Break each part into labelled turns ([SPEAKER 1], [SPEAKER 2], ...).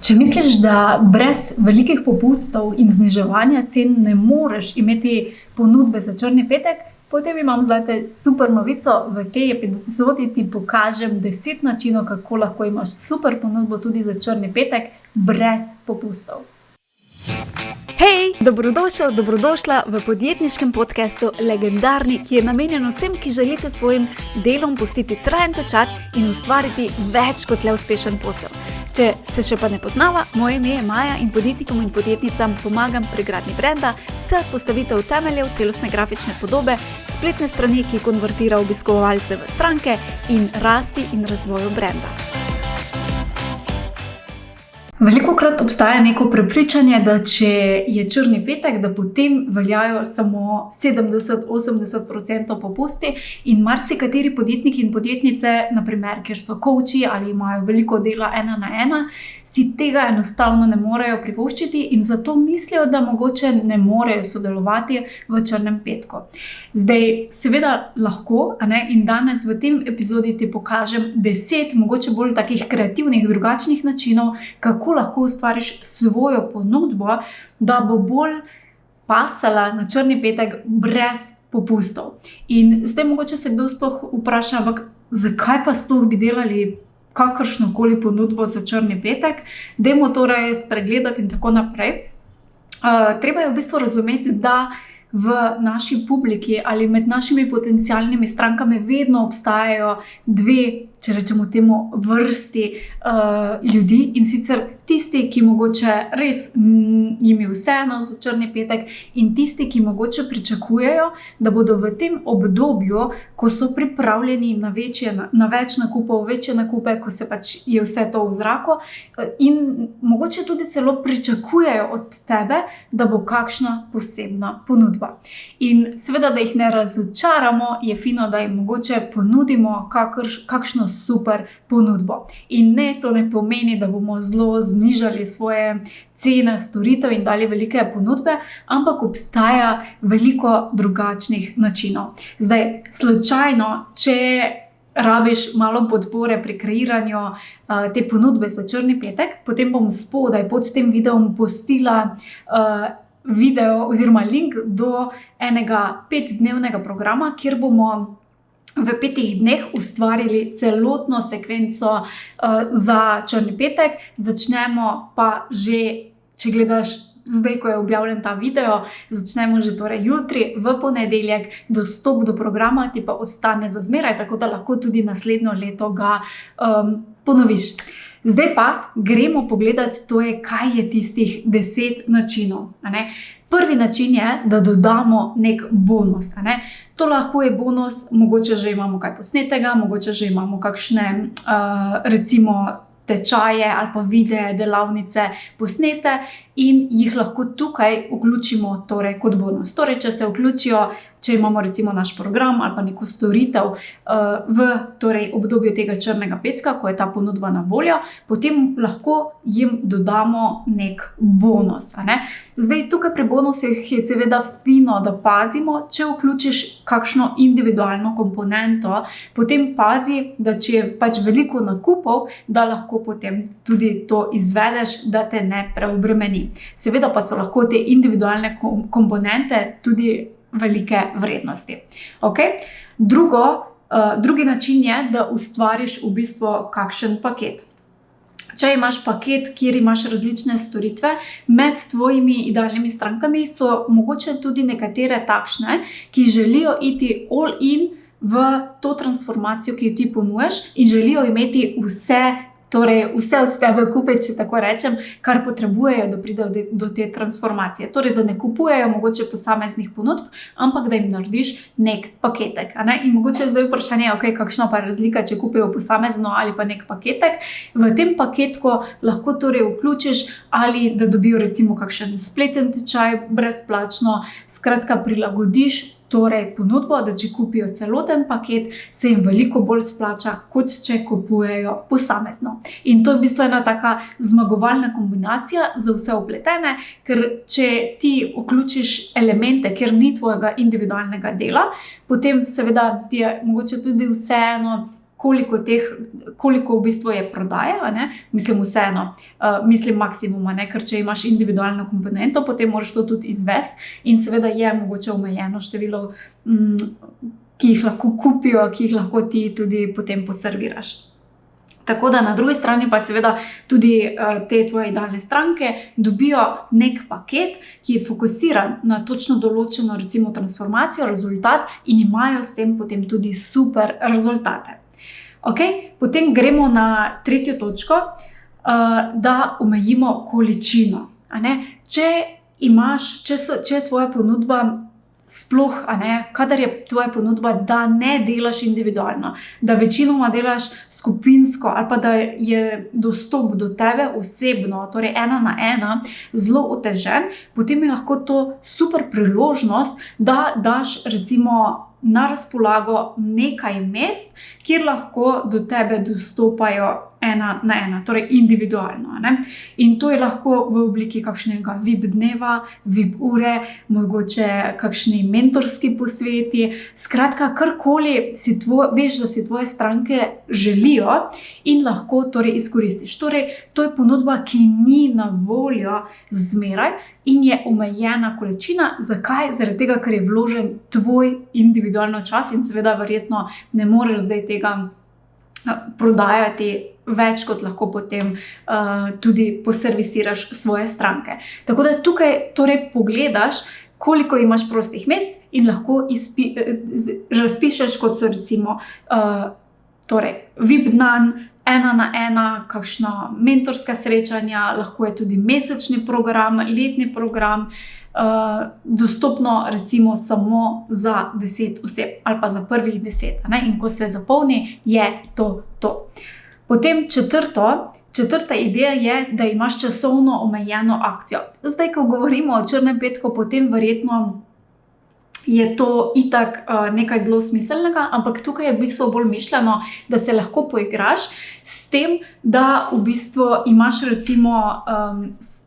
[SPEAKER 1] Če misliš, da brez velikih popustov in zniževanja cen ne moreš imeti ponudbe za črni petek, potem imam zate super novico. V tej epizodi ti pokažem 10 načinov, kako lahko imaš super ponudbo tudi za črni petek brez popustov.
[SPEAKER 2] Hej, dobrodošla v podjetniškem podcastu Legendarni, ki je namenjen vsem, ki želite svojim delom pustiti trajen pečat in ustvariti več kot le uspešen posel. Če se še pa ne poznava, moje ime je Maja in podjetnikom in podjetnicam pomagam pri gradnji brenda, vse od postavitev temeljev celostne grafične podobe, spletne strani, ki konvertira obiskovalce v stranke in rasti in razvoju brenda.
[SPEAKER 1] Velikokrat obstaja neko prepričanje, da če je črni petek, da potem veljajo samo 70-80% popusti in marsikateri podjetniki in podjetnice, naprimer, ker so coachi ali imajo veliko dela 1 na 1, si tega enostavno ne morejo privoščiti in zato mislijo, da mogoče ne morejo sodelovati v črnem petku. Zdaj, seveda lahko, in danes v tem epizodi ti pokažem 10 mogoče bolj takih kreativnih, drugačnih načinov, kako lahko ustvariš svojo ponudbo, da bo bolj pasala na črni petek brez popustov. In zdaj mogoče se kdo sploh vpraša, ampak zakaj pa sploh bi delali kakršnokoli ponudbo za črni petek, dajmo torej spregledati in tako naprej. Treba je v bistvu razumeti, da v naši publiki ali med našimi potencialnimi strankami vedno obstajajo dve, če rečemo temu, vrsti ljudi, in sicer tisti, ki mogoče res jim je vseeno za črni petek, in tisti, ki mogoče pričakujejo, da bodo v tem obdobju, ko so pripravljeni na več nakupov, večje nakupe, ko se pač je vse to v zraku, in mogoče tudi celo pričakujejo od tebe, da bo kakšna posebna ponudba. In seveda, da jih ne razočaramo, je fino, da jim mogoče ponudimo kakšno super ponudbo. In ne, to ne pomeni, da bomo zelo znižali svoje cene storitev in dali velike ponudbe, ampak obstaja veliko drugačnih načinov. Zdaj, slučajno, če rabiš malo podpore pri kreiranju te ponudbe za črni petek, potem bom spodaj pod tem videom postila video oziroma link do enega 5-dnevnega programa, kjer bomo v 5 dneh ustvarili celotno sekvenco za črni petek. Začnemo pa že, če gledaš zdaj, ko je objavljen ta video, začnemo že torej jutri, v ponedeljek. Dostop do programa ti pa ostane za zmeraj, tako da lahko tudi naslednjo leto ga ponoviš. Zdaj pa gremo pogledati, kaj je tistih 10 načinov. Prvi način je, da dodamo nek bonus. To lahko je bonus, mogoče že imamo kaj posnetega, mogoče že imamo kakšne recimo tečaje ali pa videe, delavnice posnete in jih lahko tukaj vključimo torej kot bonus. Torej, če se vključijo, če imamo recimo naš program ali pa neko storitev v torej obdobju tega črnega petka, ko je ta ponudba na voljo, potem lahko jim dodamo nek bonus. Zdaj, tukaj pri bonusih je seveda fino, da pazimo, če vključiš kakšno individualno komponento, potem pazi, da če je pač veliko nakupov, da lahko potem tudi to izvedeš, da te ne preobremeni. Seveda pa so lahko te individualne komponente tudi velike vrednosti. Drugi način je, da ustvariš v bistvu kakšen paket. Če imaš paket, kjer imaš različne storitve, med tvojimi idealnimi strankami so mogoče tudi nekatere takšne, ki želijo iti all in v to transformacijo, ki jo ti ponuješ, in želijo imeti vse od tebe kupiti, če tako rečem, kar potrebujejo, da pridejo do te transformacije. Torej, da ne kupujejo mogoče posameznih ponudb, ampak da jim narediš nek paketek. In mogoče zdaj vprašanje, kakšna pa je razlika, če kupijo posamezno ali pa nek paketek. V tem paketku lahko torej vključiš ali da dobijo recimo kakšen spleten tečaj brezplačno, skratka prilagodiš torej ponudbo, da če kupijo celoten paket, se jim veliko bolj splača, kot če kupujejo posamezno. In to je v bistvu ena taka zmagovalna kombinacija za vse vpletene, ker če ti vključiš elemente, kjer ni tvojega individualnega dela, potem seveda ti je mogoče tudi vseeno, koliko v bistvu je prodaja, ne? Mislim vseeno, mislim maksimuma, ne? Ker če imaš individualno komponento, potem moraš to tudi izvesti in seveda je mogoče omejeno število, ki jih lahko kupijo, ki jih lahko ti tudi potem poserviraš. Tako da na drugi strani pa seveda tudi te tvoje idealne stranke dobijo nek paket, ki je fokusiran na točno določeno recimo transformacijo, rezultat in imajo s tem potem tudi super rezultate. Okay? Potem gremo na tretjo točko, da omejimo količino. A ne? Če je tvoja ponudba sploh, kadar je tvoja ponudba, da ne delaš individualno, da večinoma delaš skupinsko ali pa da je dostop do tebe osebno, torej 1 na 1, zelo otežen, potem je lahko to super priložnost, da daš recimo na razpolago nekaj mest, kjer lahko do tebe dostopajo 1 na 1, torej individualno. Ne? In to je lahko v obliki kakšnega VIP dneva, VIP ure, mogoče kakšni mentorski posveti, skratka, karkoli veš, da si tvoje stranke želijo in lahko torej izkoristiš. Torej, to je ponudba, ki ni na voljo zmeraj in je omejena količina. Zakaj? Zaradi tega, ker je vložen tvoj individualno čas in seveda verjetno ne moreš zdaj tega prodajati več, kot lahko potem tudi poservisiraš svoje stranke. Tako da tukaj torej pogledaš, koliko imaš prostih mest in lahko razpišeš, kot so recimo torej VIP dan, 1 na 1, kakšna mentorska srečanja, lahko je tudi mesečni program, letni program, dostopno recimo samo za 10 oseb ali pa za prvih 10. Ne? In ko se zapolni, je to. Potem četrta ideja je, da imaš časovno omejeno akcijo. Zdaj, ko govorimo o črnem petku, potem verjetno je to itak nekaj zelo smiselnega, ampak tukaj je v bistvu bolj mišljeno, da se lahko poigraš s tem, da v bistvu imaš recimo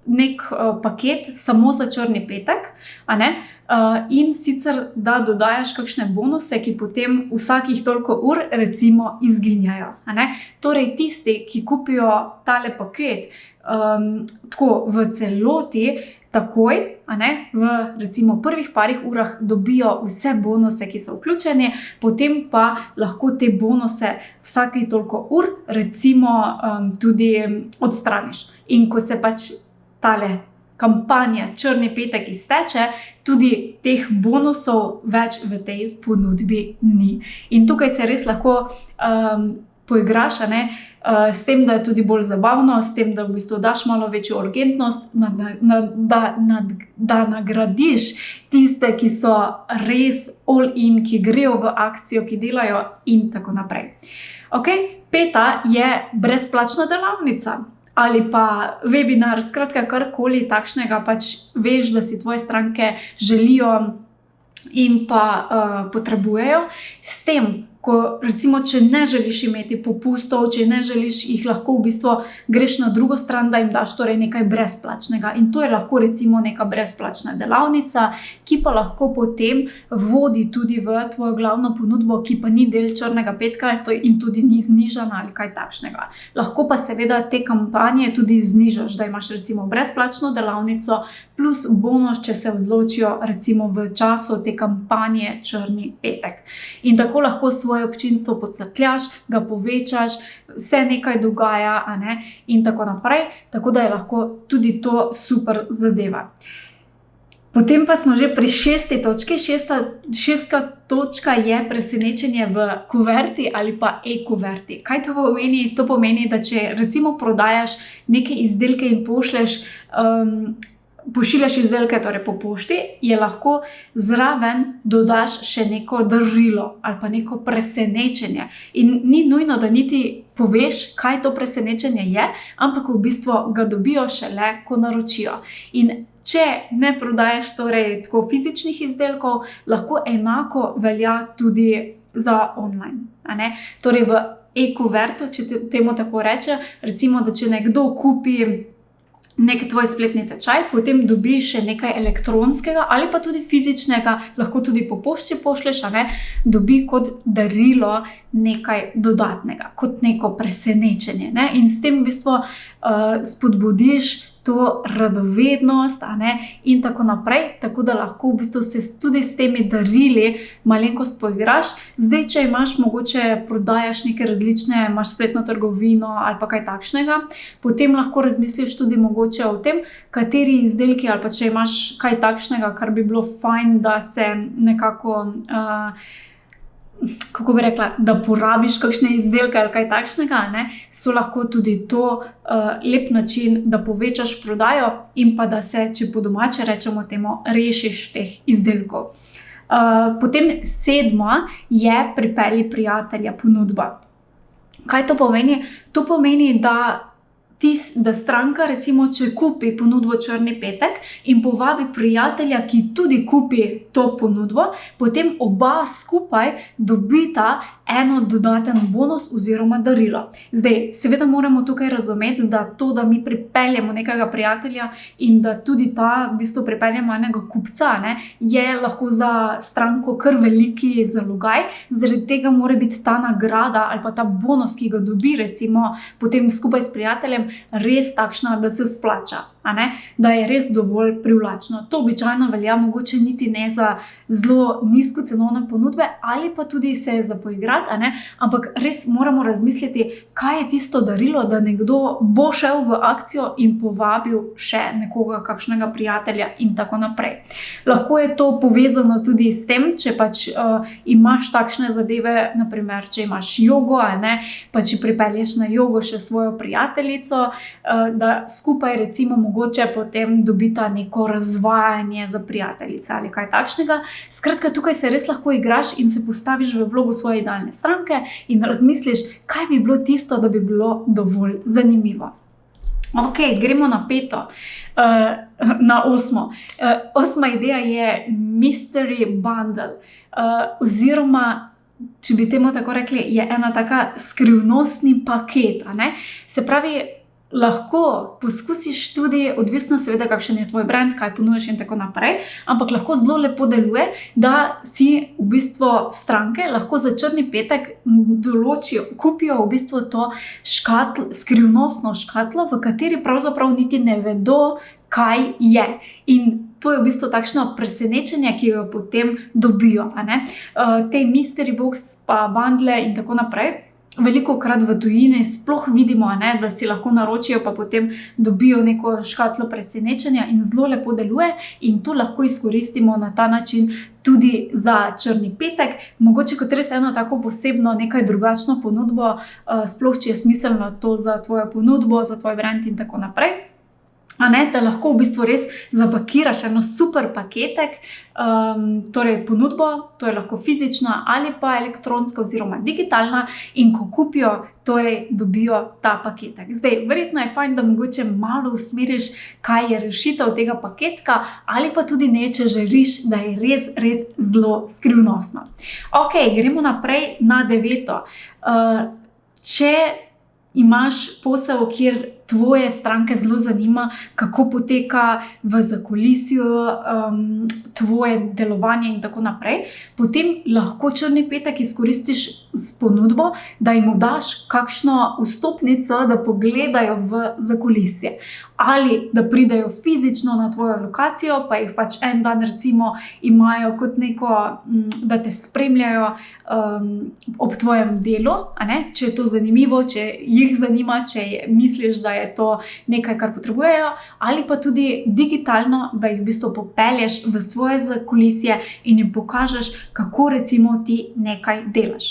[SPEAKER 1] nek paket samo za črni petek, in sicer da dodajaš kakšne bonuse, ki potem vsakih toliko ur recimo izginjajo. Torej tisti, ki kupijo tale paket tako v celoti, takoj, v recimo prvih parih urah dobijo vse bonuse, ki so vključeni, potem pa lahko te bonuse vsakih toliko ur recimo tudi odstraniš. In ko se pač tale kampanja črni petek izteče, tudi teh bonusov več v tej ponudbi ni. In tukaj se res lahko poigraš, s tem, da je tudi bolj zabavno, s tem, da v bistvu daš malo večjo urgentnost, da nagradiš tiste, ki so res all in, ki grejo v akcijo, ki delajo in tako naprej. Okay? 5. je brezplačna delavnica ali pa webinar, skratka karkoli takšnega pač veš, da si tvoje stranke želijo in pa potrebujejo. S tem, ko recimo, če ne želiš imeti popustov, če ne želiš, jih lahko v bistvu greš na drugo stran, da jim daš torej nekaj brezplačnega. In to je lahko recimo neka brezplačna delavnica, ki pa lahko potem vodi tudi v tvojo glavno ponudbo, ki pa ni del črnega petka in tudi ni znižana ali kaj takšnega. Lahko pa seveda te kampanje tudi znižaš, da imaš recimo brezplačno delavnico plus bonus, če se odločijo recimo v času te kampanje črni petek. In tako lahko svoje občinstvo podcrkljaš, ga povečaš, se nekaj dogaja, in tako naprej, tako da je lahko tudi to super zadeva. Potem pa smo že pri 6. točki. 6. točka je presenečenje v kuverti ali pa e-kuverti. Kaj to pomeni? To pomeni, da če recimo prodajaš neke izdelke in pošiljaš izdelke torej po pošti, je lahko zraven dodaš še neko darilo ali pa neko presenečenje. In ni nujno, da niti poveš, kaj to presenečenje je, ampak v bistvu ga dobijo šele, ko naročijo. In če ne prodajaš torej tako fizičnih izdelkov, lahko enako velja tudi za online. Torej v e-kuverto, če temu tako reče, recimo, da če nekdo kupi nek tvoj spletni tečaj, potem dobiš še nekaj elektronskega ali pa tudi fizičnega, lahko tudi po pošti pošlješ, dobi kot darilo nekaj dodatnega, kot neko presenečenje. In s tem v bistvu spodbudiš to radovednost in tako naprej, tako da lahko v bistvu se tudi s temi darili malenkost poigraš. Zdaj, če imaš mogoče prodajaš neke različne, imaš spletno trgovino ali pa kaj takšnega, potem lahko razmisliš tudi mogoče o tem, kateri izdelki ali pa če imaš kaj takšnega, kar bi bilo fajn, da se nekako kako bi rekla, da porabiš kakšne izdelke ali kaj takšnega, so lahko tudi to lep način, da povečaš prodajo in pa da se, če po domače rečemo temu, rešiš teh izdelkov. Potem 7. je pripelji prijatelja ponudba. Kaj to pomeni? To pomeni, da stranka, recimo, če kupi ponudbo črni petek in povabi prijatelja, ki tudi kupi to ponudbo, potem oba skupaj dobita eno dodaten bonus oziroma darilo. Zdaj, seveda moramo tukaj razumeti, da to, da mi pripeljemo nekega prijatelja in da tudi ta v bistvu pripeljemo enega kupca, je lahko za stranko kar veliki zalogaj. Zaradi tega mora biti ta nagrada ali pa ta bonus, ki ga dobi, recimo, potem skupaj s prijateljem, res takšna, da se splača, da je res dovolj privlačno. To običajno velja mogoče niti ne za zelo nizkocenovne ponudbe ali pa tudi se za poigrati, ampak res moramo razmisliti, kaj je tisto darilo, da nekdo bo šel v akcijo in povabil še nekoga, kakšnega prijatelja in tako naprej. Lahko je to povezano tudi s tem, če pač imaš takšne zadeve, naprimer, če imaš jogo, pa če pripelješ na jogo še svojo prijateljico, da skupaj recimo mogoče potem dobita neko razvajanje za prijateljice ali kaj takšnega. Skratka, tukaj se res lahko igraš in se postaviš v vlogo svoje idealne stranke in razmisliš, kaj bi bilo tisto, da bi bilo dovolj zanimivo. Ok, gremo na 5. Na 8. 8. ideja je Mystery Bundle, oziroma, če bi temu tako rekli, je ena taka skrivnostni paket. Se pravi, lahko poskusiš tudi, odvisno seveda, kakšen je tvoj brand, kaj ponujaš in tako naprej, ampak lahko zelo lepo deluje, da si v bistvu stranke lahko za črni petek kupijo v bistvu to skrivnostno škatlo, v kateri pravzaprav niti ne vedo, kaj je. In to je v bistvu takšno presenečenje, ki ga potem dobijo. Te mystery box pa bundle in tako naprej, velikokrat v tujini sploh vidimo, da si lahko naročijo, pa potem dobijo neko škatlo presenečenja in zelo lepo deluje in to lahko izkoristimo na ta način tudi za črni petek. Mogoče kot res eno tako posebno, nekaj drugačno ponudbo, sploh če je smiselno to za tvojo ponudbo, za tvoj brand in tako naprej. Da lahko v bistvu res zapakiraš eno super paketek, torej ponudbo, to je lahko fizična ali pa elektronska oziroma digitalna, in ko kupijo, torej dobijo ta paketek. Zdaj, verjetno je fajn, da mogoče malo usmeriš, kaj je rešitev tega paketka, ali pa tudi ne, če želiš, da je res, res zelo skrivnostno. Ok, gremo naprej na 9. Če imaš posel, kjer tvoje stranke zelo zanima, kako poteka v zakulisju tvoje delovanje in tako naprej, potem lahko črni petek izkoristiš s ponudbo, da jim daš kakšno vstopnico, da pogledajo v zakulisje. Ali da pridejo fizično na tvojo lokacijo, pa jih pač en dan recimo imajo kot neko, da te spremljajo ob tvojem delu, če je to zanimivo, če jih zanima, če misliš, da je to nekaj, kar potrebujejo, ali pa tudi digitalno, da jih v bistvu popelješ v svoje zakulisje in jim pokažeš, kako recimo ti nekaj delaš.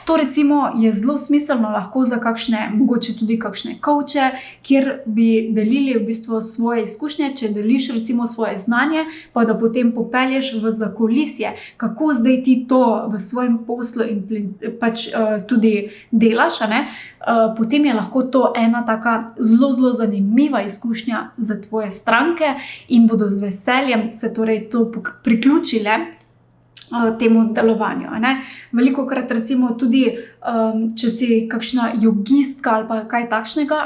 [SPEAKER 1] To recimo je zelo smiselno lahko za kakšne, mogoče tudi kakšne coache, kjer bi delili v bistvu svoje izkušnje, če deliš recimo svoje znanje, pa da potem popelješ v zakulisje, kako zdaj ti to v svojem poslu pač tudi delaš, potem je lahko to ena taka zelo, zelo zanimiva izkušnja za tvoje stranke in bodo z veseljem se torej to priključile temu delovanju. Veliko krat recimo tudi, če si kakšna jogistka ali pa kaj takšnega,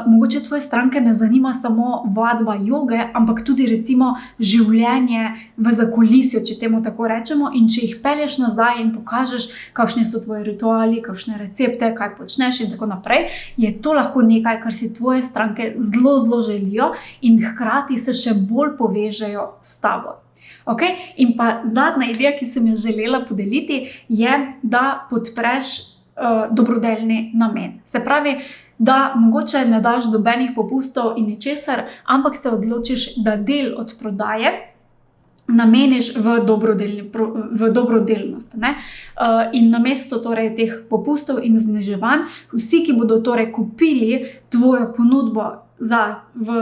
[SPEAKER 1] mogoče tvoje stranke ne zanima samo vadba joge, ampak tudi recimo življenje v zakulisju, če temu tako rečemo, in če jih pelješ nazaj in pokažeš, kakšni so tvoji rituali, kakšne recepte, kaj počneš in tako naprej, je to lahko nekaj, kar si tvoje stranke zelo, zelo želijo in hkrati se še bolj povežejo s tabo. Okay? In pa zadnja ideja, ki sem jo želela podeliti, je, da podpreš dobrodelni namen. Se pravi, da mogoče ne daš nobenih popustov in ničesar, ampak se odločiš, da del od prodaje nameniš v dobrodelnost. In namesto torej teh popustov in zniževanj, vsi, ki bodo torej kupili tvojo ponudbo v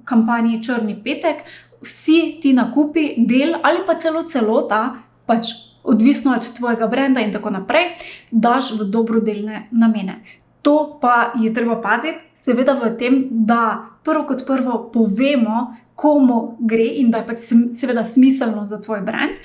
[SPEAKER 1] kampanji Črni petek, vsi ti nakupi del ali pa celo celota, pač odvisno od tvojega brenda in tako naprej, daš v dobrodelne namene. To pa je treba paziti, seveda v tem, da prvo kot prvo povemo, komu gre in da je pač seveda smiselno za tvoj brand,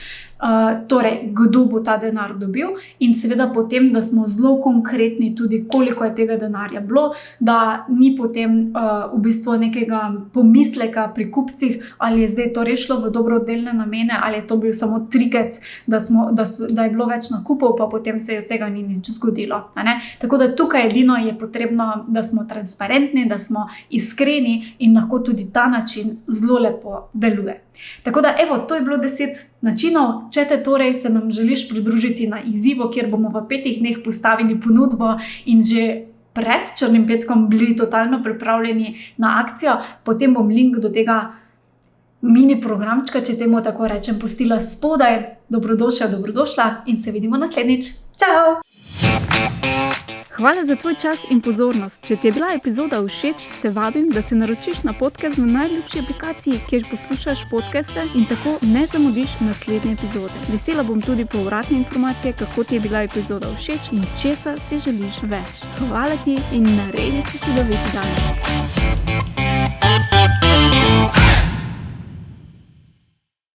[SPEAKER 1] torej kdo bo ta denar dobil in seveda potem, da smo zelo konkretni tudi, koliko je tega denarja bilo, da ni potem v bistvu nekega pomisleka pri kupcih, ali je zdaj to rešilo v dobrodelne namene, ali je to bil samo trikec, da je bilo več nakupov, pa potem se je tega ni nič zgodilo. Tako da tukaj edino je potrebno, da smo transparentni, da smo iskreni in lahko tudi ta način zelo lepo deluje. Tako da, evo, to je bilo 10 načinov. Če te torej se nam želiš pridružiti na izzivu, kjer bomo v 5 dneh postavili ponudbo in že pred Črnim petkom bili totalno pripravljeni na akcijo, potem bom link do tega mini programčka, če temu tako rečem, pustila spodaj. Dobrodošla in se vidimo naslednjič. Čau!
[SPEAKER 2] Hvala za tvoj čas in pozornost. Če ti je bila epizoda všeč, te vabim, da se naročiš na podcast na najljubši aplikaciji, kjer poslušaš podcaste in tako ne zamudiš naslednje epizode. Vesela bom tudi povratne informacije, kako ti je bila epizoda všeč in česa si želiš več. Hvala ti in naredi si čudovit dan.